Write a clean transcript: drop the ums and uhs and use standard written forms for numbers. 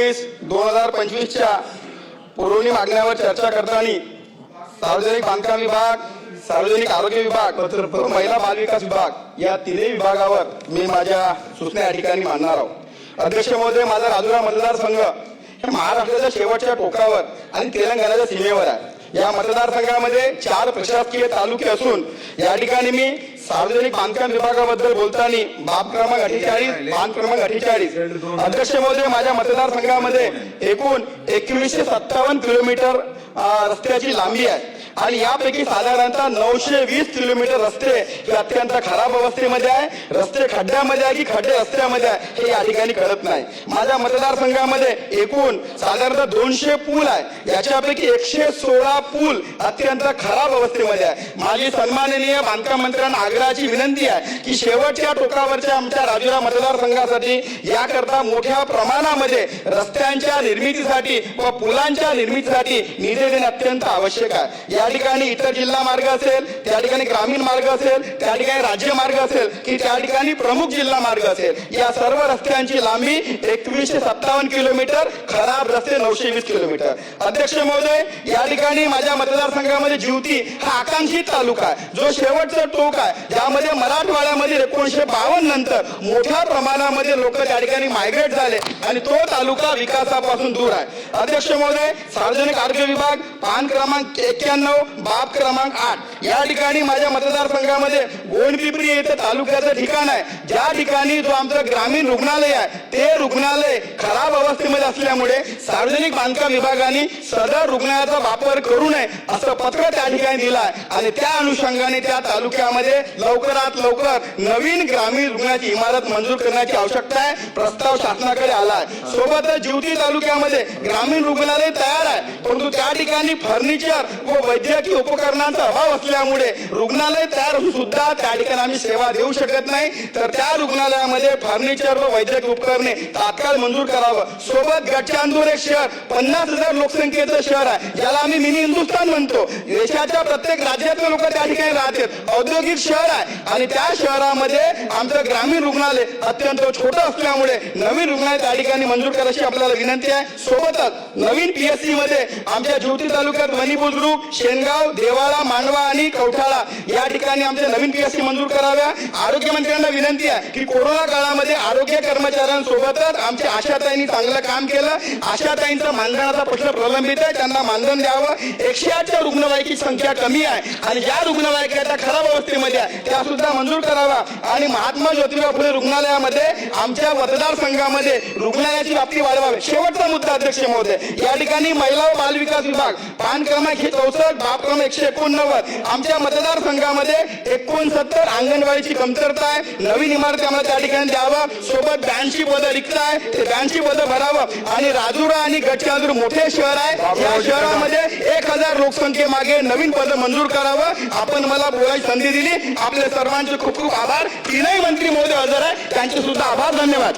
2024-2025च्या पुरवणी मागण्यावर चर्चा करताना सार्वजनिक बांधकाम विभाग, सार्वजनिक आरोग्य विभाग व महिला बाल विकास विभाग या तिन्ही विभागावर मी माझ्या सूचना या ठिकाणी मांडणार आहोत। अध्यक्ष महोदय, माझा राजुरा मतदारसंघ हे महाराष्ट्राच्या शेवटच्या टोकावर आणि तेलंगणाच्या सीमेवर आहे। या मतदारसंघामध्ये 4 प्रशासकीय तालुके असून या ठिकाणी मी सार्वजनिक बांधकाम विभागाबद्दल बोलताना बाब क्रमांक 48, बांध क्रमांक 48 अध्यक्ष महोदय, माझ्या मतदारसंघामध्ये एकूण 2157 किलोमीटर रस्त्याची लांबी आहे आणि यापैकी साधारणतः 920 किलोमीटर रस्ते हे अत्यंत खराब अवस्थेमध्ये आहे। रस्ते खड्ड्यामध्ये आहे की खड्डे रस्त्यामध्ये आहे हे या ठिकाणी कळत नाही। माझ्या मतदारसंघामध्ये एकूण साधारणतः 200 पूल आहे, याच्यापैकी 116 पूल अत्यंत खराब अवस्थेमध्ये आहे। माझी सन्माननीय बांधकाम मंत्र्यांना आग्रहाची विनंती आहे की शेवटच्या टोकावरच्या आमच्या राजुरा मतदारसंघासाठी याकरता मोठ्या प्रमाणामध्ये रस्त्यांच्या निर्मितीसाठी व पुलांच्या निर्मितीसाठी निधी देणे अत्यंत आवश्यक आहे। या ठिकाणी इतर जिल्हा मार्ग असेल, त्या ठिकाणी ग्रामीण मार्ग असेल, त्या ठिकाणी राज्य मार्ग असेल की त्या ठिकाणी प्रमुख जिल्हा मार्ग असेल, या सर्व रस्त्यांची लांबी 2157 किलोमीटर, खराब रस्ते 920 किलोमीटर। अध्यक्ष महोदय, या ठिकाणी माझ्या मतदारसंघामध्ये जिवती हा आकांक्षित तालुका आहे, जो शेवटचं टोक आहे, ज्यामध्ये मराठवाड्यामध्ये 1952 नंतर मोठ्या प्रमाणामध्ये लोक त्या ठिकाणी मायग्रेट झाले आणि तो तालुका विकासापासून दूर आहे। अध्यक्ष महोदय, सार्वजनिक आरोग्य विभाग पान क्रमांक 91 बाब क्रमांक 8 या ठिकाणी माझ्या मतदारसंघामध्ये गोंडपिंपरी येथे तालुक्याचं ठिकाण आहे, ज्या ठिकाणी जो आमचं ग्रामीण रुग्णालय आहे ते रुग्णालय खराब अवस्थेमध्ये असल्यामुळे सार्वजनिक बांधकाम विभागाने सदर रुग्णालयाचा वापर करू नये असं पत्र त्या ठिकाणी दिलं आहे आणि त्या अनुषंगाने त्या तालुक्यामध्ये लवकरात लवकर नवीन ग्रामीण रुग्णाची इमारत मंजूर करण्याची आवश्यकता आहे। प्रस्ताव शासनाकडे आला आहे। सोबतच जिवती तालुक्यामध्ये ग्रामीण रुग्णालय तयार आहे, परंतु त्या ठिकाणी फर्निचर व वैद्यकीय उपकरणांचा अभाव असल्यामुळे रुग्णालय तयार असून सुद्धा त्या ठिकाणी आम्ही सेवा देऊ शकत नाही, तर त्या रुग्णालयामध्ये फर्निचर व वैद्यकीय उपकरणे तात्काळ मंजूर करावं। सोबत गडचांदूर एक शहर 50,000 लोकसंख्येचं शहर आहे, ज्याला आम्ही मिनी हिंदुस्थान म्हणतो। देशाच्या प्रत्येक राज्यातले लोक त्या ठिकाणी राहतात, औद्योगिक शहर आहे आणि त्या शहरामध्ये आमचं ग्रामीण रुग्णालय अत्यंत छोटं असल्यामुळे नवीन रुग्णालय त्या ठिकाणी मंजूर करायची आपल्याला विनंती आहे। सोबतच नवीन पीएससी मध्ये आमच्या जिवती तालुक्यात वणी बुद्रुक, शेनगाव, देवाळा, मांडवा आणि कवठाळा या ठिकाणी आमच्या नवीन पीएससी मंजूर कराव्या। आरोग्य मंत्र्यांना विनंती आहे की कोरोना काळामध्ये आरोग्य कर्मचाऱ्यांसोबतच आमच्या आशाताईंनी चांगलं काम केलं। आशाताईंचा मानधनाचा प्रश्न प्रलंबित आहे, त्यांना मानधन द्यावं। 108च्या रुग्णवाहिकेची संख्या कमी आहे आणि ज्या रुग्णवाहिका त्या खराब अवस्थेमध्ये आहे त्या सुद्धा मंजूर करावा आणि महात्मा ज्योतिबा फुले रुग्णालयामध्ये आमच्या मतदारसंघामध्ये रुग्णालयाची व्याप्ती वाढवावी। शेवटचा मुद्दा अध्यक्ष महोदय, या ठिकाणी महिला व बाल विकास विभाग पान क्रमांक 64 बाब क्रमांक 189 आमच्या मतदारसंघामध्ये 69 अंगणवाडीची कमतरता आहे। नवीन इमारती आम्हाला त्या ठिकाणी द्यावा। सोबत 82 पदं रिक्त आहे, ते 82 पदं भरावं आणि राजुरा आणि गडचिरोली मोठे शहर आहे, या शहरामध्ये 1000 लोकसंख्येमागे नवीन पदं मंजूर करावं। आपण मला बोलायची संधी दिली, आपल्या सर्वांचे खूप खूप आभार। तीनही मंत्री महोदय हजर आहे, त्यांचे सुद्धा आभार। धन्यवाद।